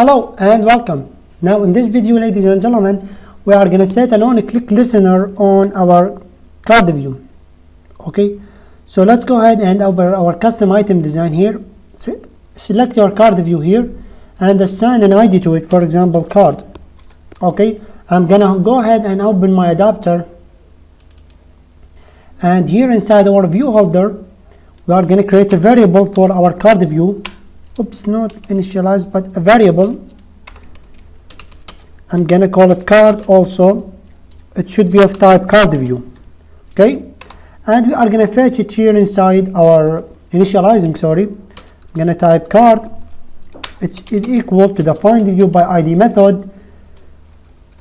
Hello and welcome. Now in this video, ladies and gentlemen, we are going to set an on-click listener on our card view. Okay, so let's go ahead and over our custom item design here. Select your card view here and assign an ID to it, for example card. Okay, I'm gonna go ahead and open my adapter, and here inside our view holder we are going to create a variable for our card view. Oops, not initialized but a variable. I'm gonna call it card also. It should be of type card view. Okay, and we are gonna fetch it here inside our initializing, I'm gonna type card. It's equal to the find view by ID method.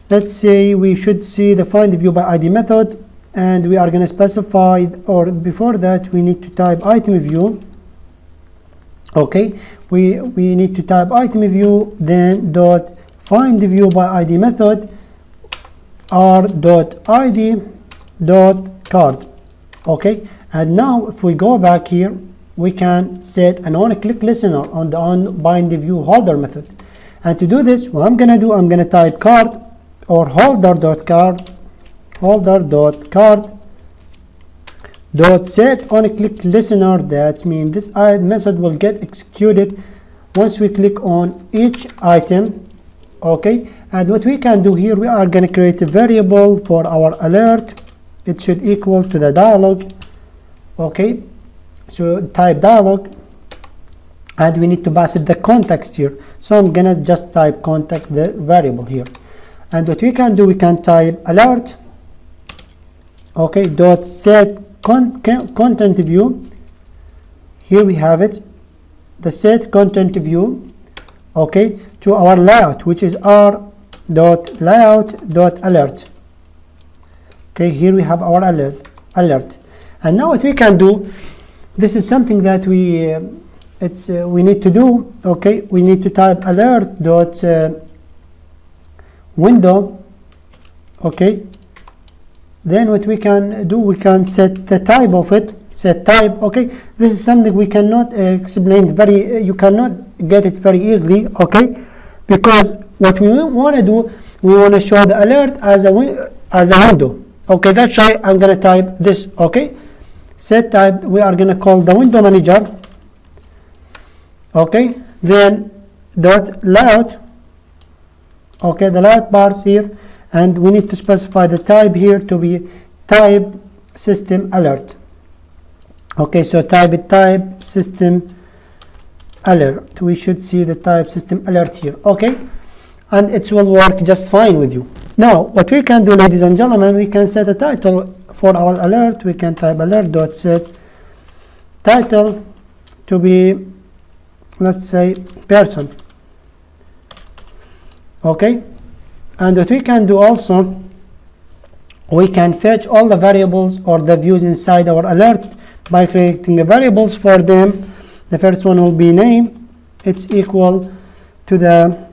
Let's say we should see the find view by ID method, and we are gonna specify, or before that we need to type item view. Okay, we need to type item view, then dot find view by ID method r dot id dot card. Okay, and now if we go back here, we can set an on-click listener on the onBind view holder method. And to do this, what I'm gonna do, I'm gonna type card or holder dot card dot set on click listener. That means this method will get executed once we click on each item. Okay, and what we can do here, we are going to create a variable for our alert. It should equal to the dialog. Okay, so type dialog, and we need to pass it the context here, so I'm gonna just type context, the variable here. And what we can do, we can type alert, okay, dot set content view. Here we have it, the set content view, okay, to our layout, which is r dot layout dot alert. Okay, here we have our alert. And now what we can do, this is something that we need to do. Okay, we need to type alert dot window. Okay, then what we can do, we can set the type of it, set type. Okay, this is something we cannot explain you cannot get it very easily. Okay, because what we want to do, we want to show the alert as a window. Okay, that's why I'm going to type this. Okay, set type, we are going to call the window manager. Okay, then dot layout. Okay, the layout bars here, and we need to specify the type here to be type system alert. Okay, so type system alert. We should see the type system alert here. Okay, and it will work just fine with you. Now what we can do, ladies and gentlemen, we can set a title for our alert. We can type alert dot set title to be, let's say, person. Okay, and what we can do also, we can fetch all the variables or the views inside our alert by creating the variables for them. The first one will be name. It's equal to the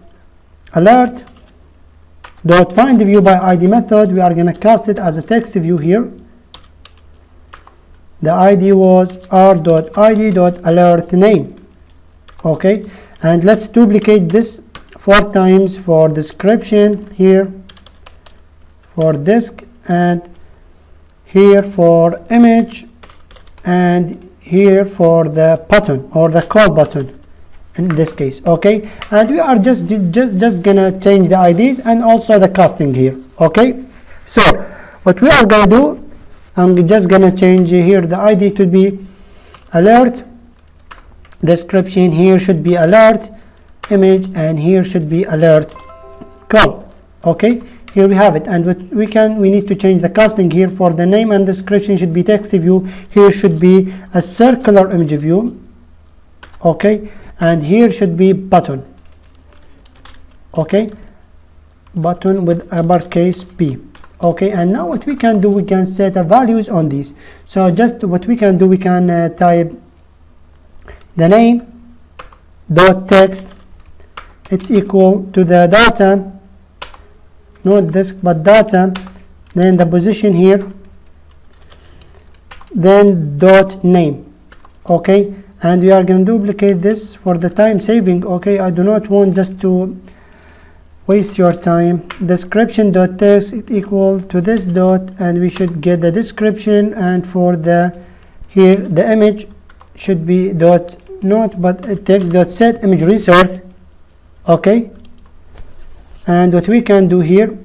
alert dot find view by ID method. We are going to cast it as a text view here. The ID was r dot id dot alert name. Okay, and let's duplicate this 4 times for description here, for disk, and here for image, and here for the button or the call button in this case. Okay, and we are just gonna change the IDs and also the casting here. Okay, so what we are gonna do, I'm just gonna change here the ID to be alert, description here should be alert, image, and here should be alert call. Okay, here we have it. And what we need to change the casting here for the name and description should be text view. Here should be a circular image view. Okay, and here should be button. Okay, button with uppercase P. Okay, and now what we can do, we can set the values on these. So just what we can do, we can type the name dot text, it's equal to the data, not disk but data, then the position here, then dot name. Okay, and we are going to duplicate this for the time saving. Okay, I do not want just to waste your time. Description.text is equal to this dot, and we should get the description, and for the here the image should be dot not but text dot set image resource. Okay, and what we can do here,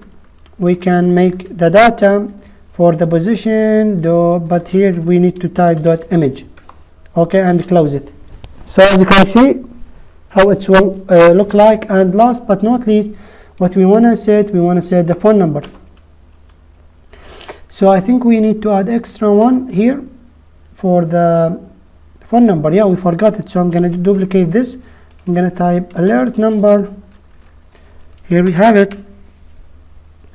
we can make the data for the position but here we need to type dot image. Okay, and close it. So as you can see how it will look like. And last but not least, what we want to set the phone number. So I think we need to add extra one here for the phone number. Yeah, we forgot it, so I'm going to duplicate this. I'm going to type alert number. Here we have it,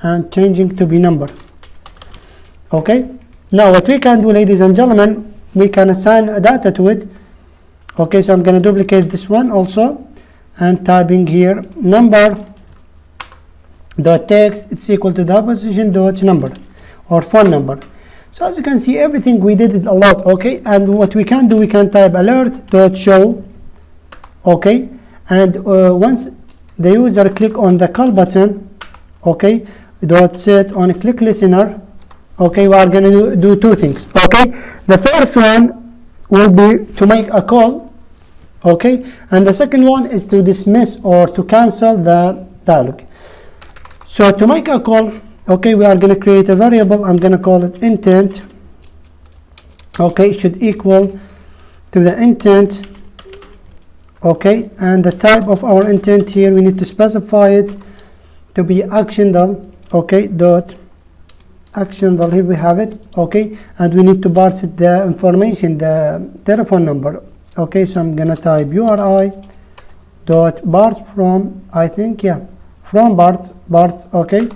and changing to be number. Okay, now what we can do, ladies and gentlemen, we can assign a data to it. Okay, so I'm going to duplicate this one also, and typing here number dot text, it's equal to the position dot number or phone number. So as you can see, everything we did it a lot. Okay, and what we can do, we can type alert dot show. Okay, and once the user click on the call button, okay, dot set on click listener. Okay, we are going to do two things. Okay, the first one will be to make a call. Okay, and the second one is to dismiss or to cancel the dialog. So to make a call, okay, we are going to create a variable. I'm going to call it intent. Okay, it should equal to the intent. Okay, and the type of our intent here, we need to specify it to be actionable. Okay, dot actionable, here we have it. Okay, and we need to parse it, the information, the telephone number. Okay, so I'm gonna type URI dot parse from, I think, yeah, from Bart. Okay,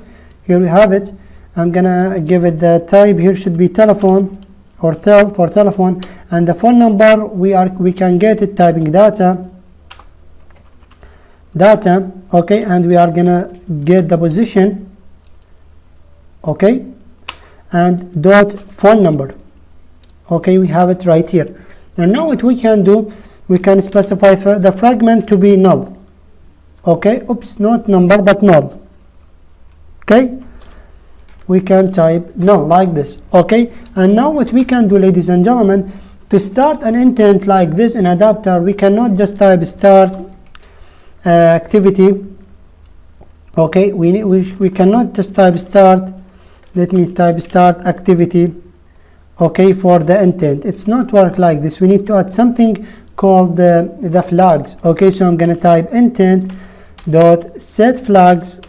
here we have it. I'm gonna give it the type here should be telephone or tel for telephone, and the phone number we can get it typing data. Okay, and we are gonna get the position. Okay, and dot phone number. Okay, we have it right here. And now what we can do, we can specify for the fragment to be null. Okay, oops, not number but null. Okay, we can type null like this. Okay, and now what we can do, ladies and gentlemen, to start an intent like this in adapter, we cannot just type start activity. Okay, we cannot just type start. Let me type start activity. Okay, for the intent, it's not work like this. We need to add something called the flags. Okay, so I'm gonna type intent dot set flags.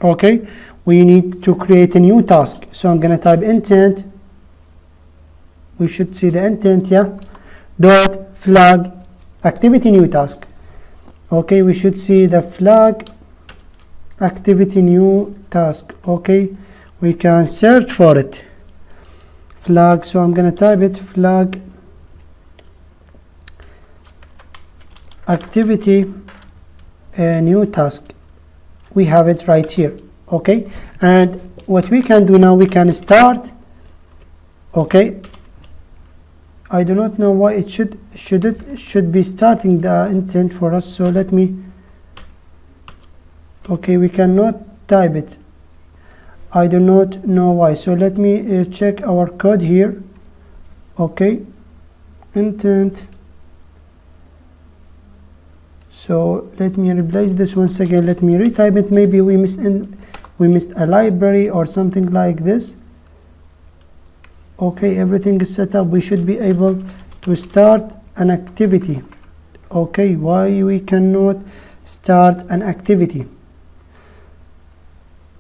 Okay, we need to create a new task, so I'm gonna type intent. We should see the intent, yeah, dot flag activity new task. Okay, we should see the flag activity new task. Okay, we can search for it, flag. So I'm gonna type it flag activity new task. We have it right here. Okay, and what we can do now, we can start. Okay, I do not know why it should be starting the intent for us, so let me. Okay, we cannot type it. I do not know why, so let me check our code here. Okay, intent. So let me replace this once again. Let me retype it. Maybe we missed a library or something like this. Okay, everything is set up. We should be able to start an activity. Okay, why we cannot start an activity?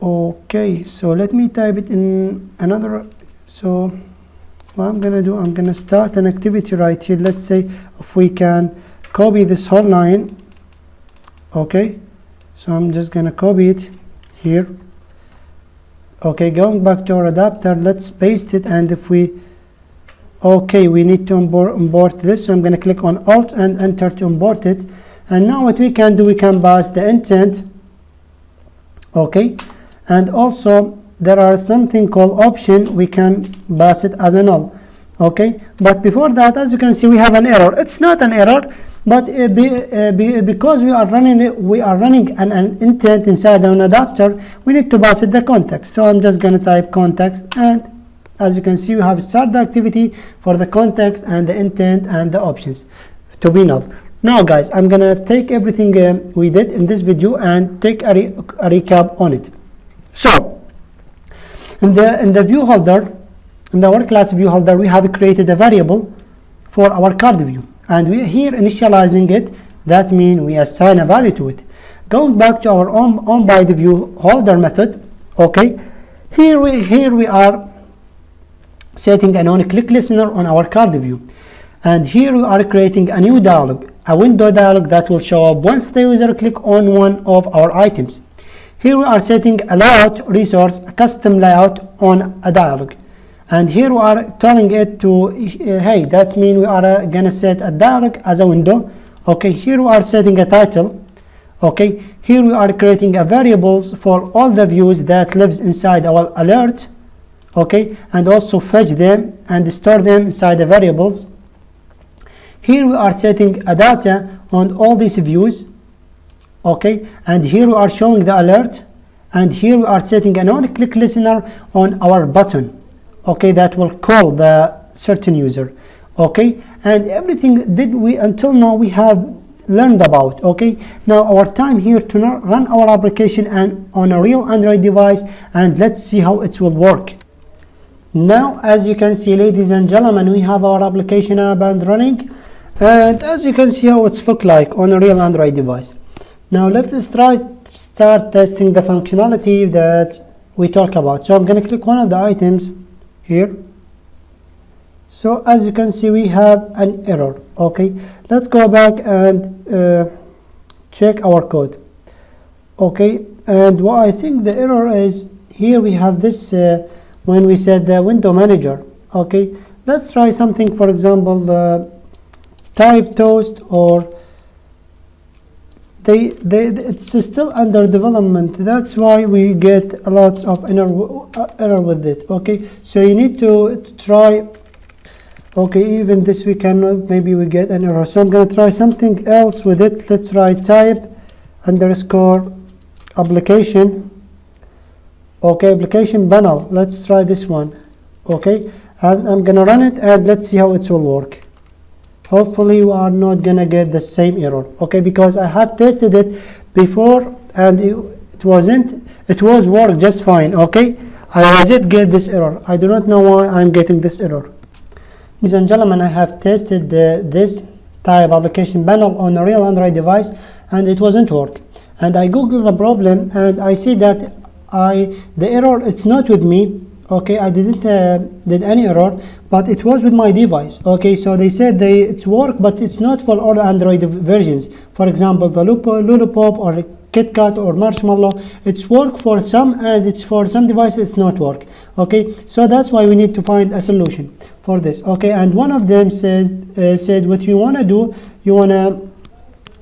Okay, so let me type it in another. So what I'm gonna do, I'm gonna start an activity right here. Let's say if we can copy this whole line. Okay, so I'm just gonna copy it here. Okay, going back to our adapter, let's paste it, and if we, okay, we need to import this, so I'm gonna click on Alt and enter to import it. And now what we can do, we can pass the intent. Okay, and also there are something called option, we can pass it as a null. Okay, but before that, as you can see, we have an error. It's not an error, but because we are running an intent inside an adapter, we need to pass it the context. So I'm just going to type context, and as you can see, we have start the activity for the context and the intent and the options to be null. Now guys, I'm gonna take everything we did in this video and take a recap on it. So in the view holder, in the our class view holder, we have created a variable for our card view, and we are here initializing it. That means we assign a value to it. Going back to our on by the view holder method, okay, here we are setting an on-click listener on our card view, and here we are creating a new dialog, a window dialog that will show up once the user click on one of our items. Here we are setting a layout resource, a custom layout on a dialog, and here we are telling it to hey, that means we are gonna set a dialog as a window. Okay, here we are setting a title. Okay, here we are creating a variables for all the views that lives inside our alert. Okay, and also fetch them and store them inside the variables. Here we are setting a data on all these views. Okay, and here we are showing the alert, and here we are setting an on-click listener on our button. Okay, that will call the certain user. Okay, and everything did we until now we have learned about. Okay, now our time here to run our application and on a real Android device, and let's see how it will work. Now, as you can see, ladies and gentlemen, we have our application up and running, and as you can see how it's look like on a real Android device. Now let's start testing the functionality that we talk about. So I'm going to click one of the items here. So as you can see, we have an error. Okay, let's go back and check our code. Okay, and what I think the error is, here we have this when we said the window manager. Okay, let's try something, for example the type toast, or it's still under development. That's why we get a lot of error with it. Okay, so you need to try. Okay, even this we cannot, maybe we get an error, so I'm going to try something else with it. Let's try type underscore application. Okay, application panel, let's try this one. Okay, and I'm gonna run it, and let's see how it will work. Hopefully we are not gonna get the same error. Okay, because I have tested it before and it was work just fine. Okay, I did get this error. I do not know why I'm getting this error. Ladies and gentlemen, I have tested this type application panel on a real Android device, and it wasn't work. And I googled the problem, and I see that the error, it's not with me. Okay, I didn't did any error, but it was with my device. Okay, so they said it's work, but it's not for all Android versions. For example, the Lollipop or KitKat or Marshmallow, it's work for some, and it's for some devices it's not work. Okay, so that's why we need to find a solution for this. Okay, and one of them said what you want to do, you want to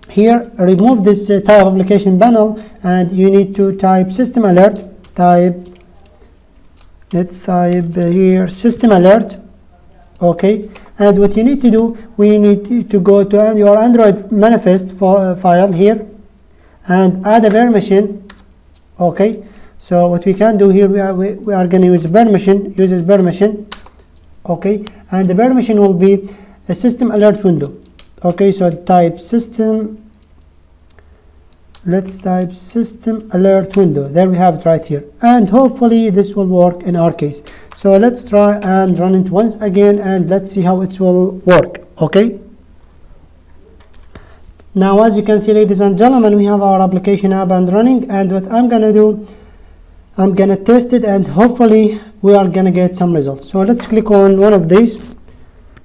here remove this type application panel, and you need to type system alert. Let's type here system alert. Okay, and what you need to do, we need to go to your Android manifest file here and add a permission. Okay, so what we can do here, we are going to use permission, uses permission. Okay, and the permission will be a system alert window. Okay, so type system, let's type system alert window. There we have it right here, and hopefully this will work in our case. So let's try and run it once again, and let's see how it will work. Okay, now as you can see, ladies and gentlemen, we have our application up and running, and what I'm gonna do, I'm gonna test it, and hopefully we are gonna get some results. So let's click on one of these.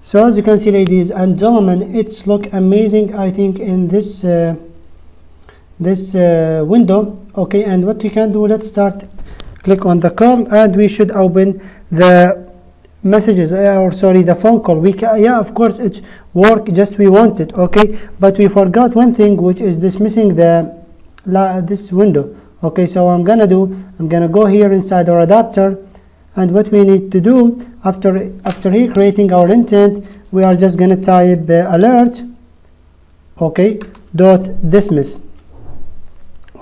So as you can see, ladies and gentlemen, it's look amazing, I think, in this window. Okay, and what we can do, let's start, click on the call, and we should open the messages, or sorry, the phone call. We can, yeah, of course it's work, just we want it. Okay, but we forgot one thing, which is dismissing this window. Okay, so I'm gonna go here inside our adapter, And what we need to do after here creating our intent, we are just gonna type alert, okay, dot dismiss.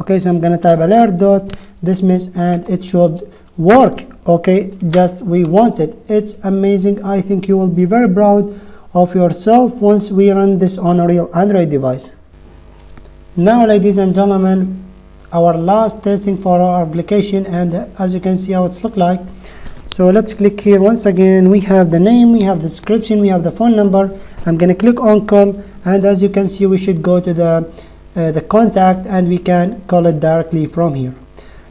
Okay, so I'm gonna type alert dot dismiss, and it should work. Okay, just we want it. It's amazing. I think you will be very proud of yourself once we run this on a real Android device. Now, ladies and gentlemen, our last testing for our application, and as you can see how it's look like. So let's click here once again. We have the name, we have the description, we have the phone number. I'm gonna click on call, and as you can see, we should go to the contact, and we can call it directly from here.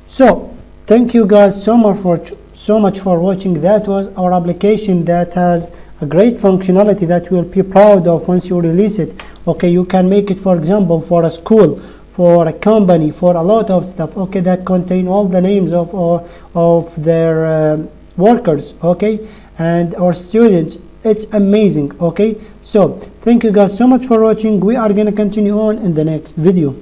So thank you guys so much for watching. That was our application that has a great functionality that you will be proud of once you release it. Okay, you can make it, for example, for a school, for a company, for a lot of stuff, okay, that contain all the names of their workers, okay, and our students. It's amazing. Okay, so thank you guys so much for watching. We are gonna continue on in the next video.